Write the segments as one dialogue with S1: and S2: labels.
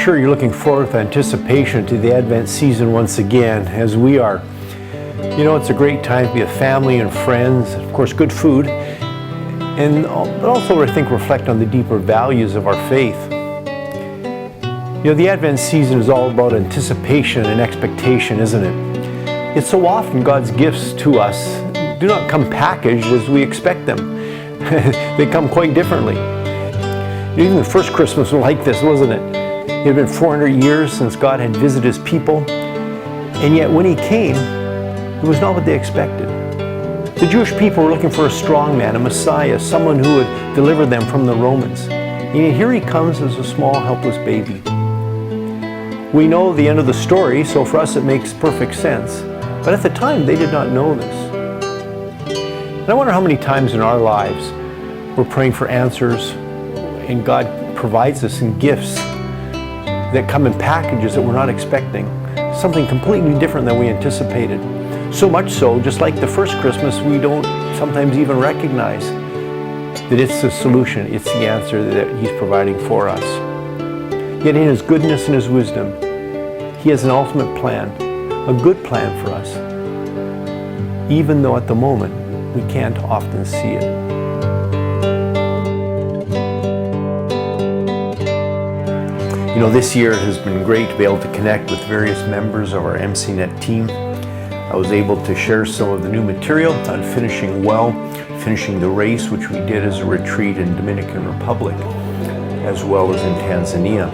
S1: sure you're looking forward with anticipation to the Advent season once again, as we are. You know, it's a great time to be with family and friends, of course, good food, but also, I think, reflect on the deeper values of our faith. You know, the Advent season is all about anticipation and expectation, isn't it? It's so often God's gifts to us do not come packaged as we expect them. They come quite differently. Even the first Christmas was like this, wasn't it? It had been 400 years since God had visited His people, and yet when He came, it was not what they expected. The Jewish people were looking for a strong man, a Messiah, someone who would deliver them from the Romans. And yet here He comes as a small, helpless baby. We know the end of the story, so for us it makes perfect sense. But at the time, they did not know this. And I wonder how many times in our lives we're praying for answers, and God provides us in gifts that come in packages that we're not expecting. Something completely different than we anticipated. So much so, just like the first Christmas, we don't sometimes even recognize that it's the solution, it's the answer that He's providing for us. Yet in His goodness and His wisdom, He has an ultimate plan, a good plan for us, even though at the moment we can't often see it. You know, this year has been great to be able to connect with various members of our MCNet team. I was able to share some of the new material on finishing well, finishing the race, which we did as a retreat in Dominican Republic, as well as in Tanzania.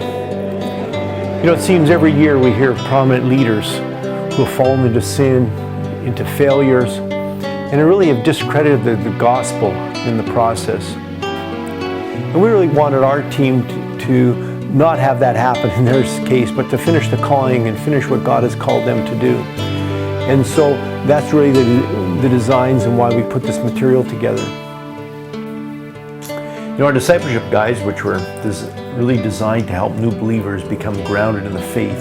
S1: You know, it seems every year we hear of prominent leaders who have fallen into sin, into failures, and really have discredited the gospel in the process. And we really wanted our team to not have that happen in their case, but to finish the calling and finish what God has called them to do. And so that's really the designs and why we put this material together. You know, our discipleship guides, which were really designed to help new believers become grounded in the faith,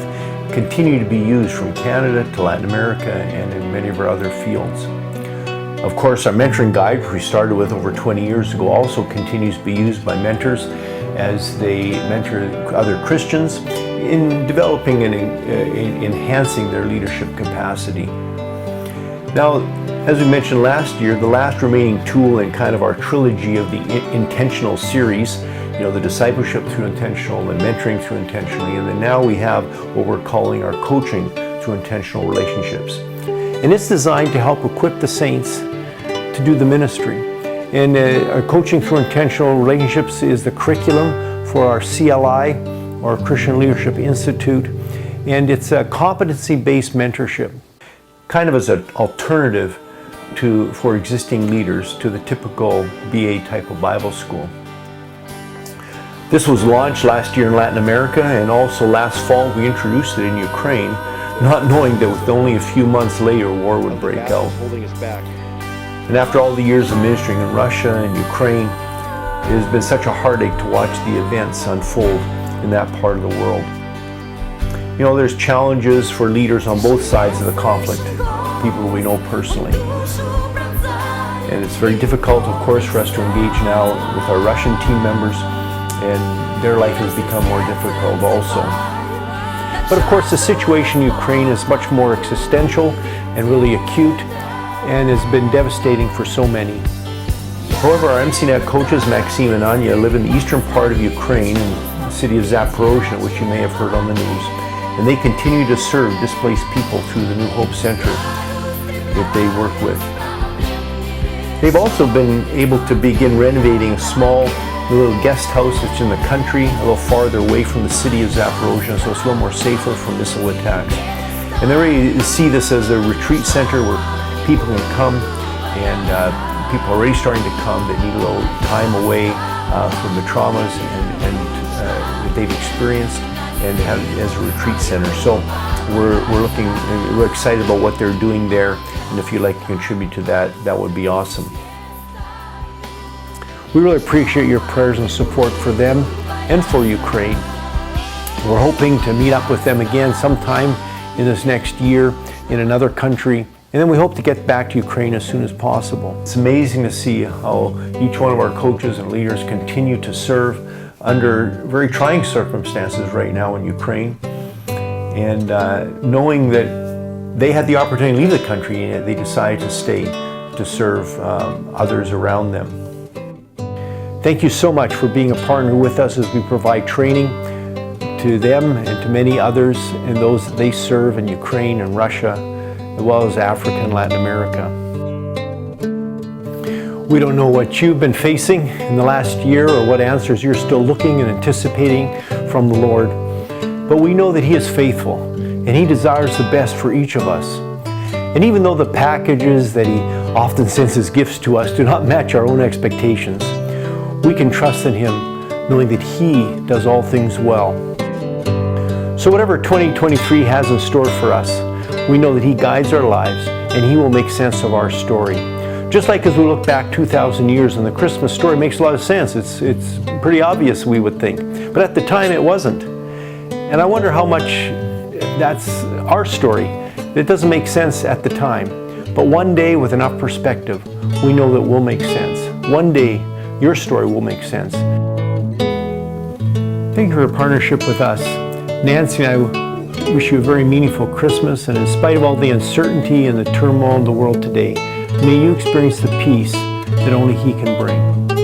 S1: continue to be used from Canada to Latin America and in many of our other fields. Of course, our mentoring guide, which we started with over 20 years ago, also continues to be used by mentors as they mentor other Christians in developing and enhancing their leadership capacity. Now, as we mentioned last year, the last remaining tool in kind of our trilogy of the intentional series, you know, the discipleship through intentional and mentoring through intentionally, and then now we have what we're calling our coaching through intentional relationships. And it's designed to help equip the saints to do the ministry. And our coaching through intentional relationships is the curriculum for our CLI, or Christian Leadership Institute, and it's a competency-based mentorship, kind of as an alternative for existing leaders to the typical BA type of Bible school. This was launched last year in Latin America, and also last fall we introduced it in Ukraine, not knowing that with only a few months later war would break out. And after all the years of ministering in Russia and Ukraine, it has been such a heartache to watch the events unfold in that part of the world. You know, there's challenges for leaders on both sides of the conflict, people we know personally. And it's very difficult, of course, for us to engage now with our Russian team members, and their life has become more difficult also. But of course, the situation in Ukraine is much more existential and really acute, and has been devastating for so many. However, our MCNet coaches, Maxime and Anya, live in the eastern part of Ukraine, in the city of Zaporozhye, which you may have heard on the news. And they continue to serve displaced people through the New Hope Center that they work with. They've also been able to begin renovating a small little guest house that's in the country, a little farther away from the city of Zaporozhye, so it's a little more safer from missile attacks. And they're ready to see this as a retreat center where people can come, and people are already starting to come that need a little time away from the traumas that they've experienced, and have it as a retreat center. So we're excited about what they're doing there, and if you'd like to contribute to that, that would be awesome. We really appreciate your prayers and support for them and for Ukraine. We're hoping to meet up with them again sometime in this next year in another country, and then we hope to get back to Ukraine as soon as possible. It's amazing to see how each one of our coaches and leaders continue to serve under very trying circumstances right now in Ukraine. And knowing that they had the opportunity to leave the country, and they decided to stay to serve others around them. Thank you so much for being a partner with us as we provide training to them and to many others and those that they serve in Ukraine and Russia, as well as Africa and Latin America. We don't know what you've been facing in the last year or what answers you're still looking and anticipating from the Lord, but we know that He is faithful and He desires the best for each of us. And even though the packages that He often sends as gifts to us do not match our own expectations, we can trust in Him, knowing that He does all things well. So whatever 2023 has in store for us, we know that He guides our lives and He will make sense of our story. Just like as we look back 2,000 years and the Christmas story makes a lot of sense. It's pretty obvious, we would think. But at the time it wasn't. And I wonder how much that's our story. It doesn't make sense at the time. But one day with enough perspective, we know that will make sense. One day your story will make sense. Thank you for your partnership with us. Nancy and I wish you a very meaningful Christmas, and in spite of all the uncertainty and the turmoil in the world today, may you experience the peace that only He can bring.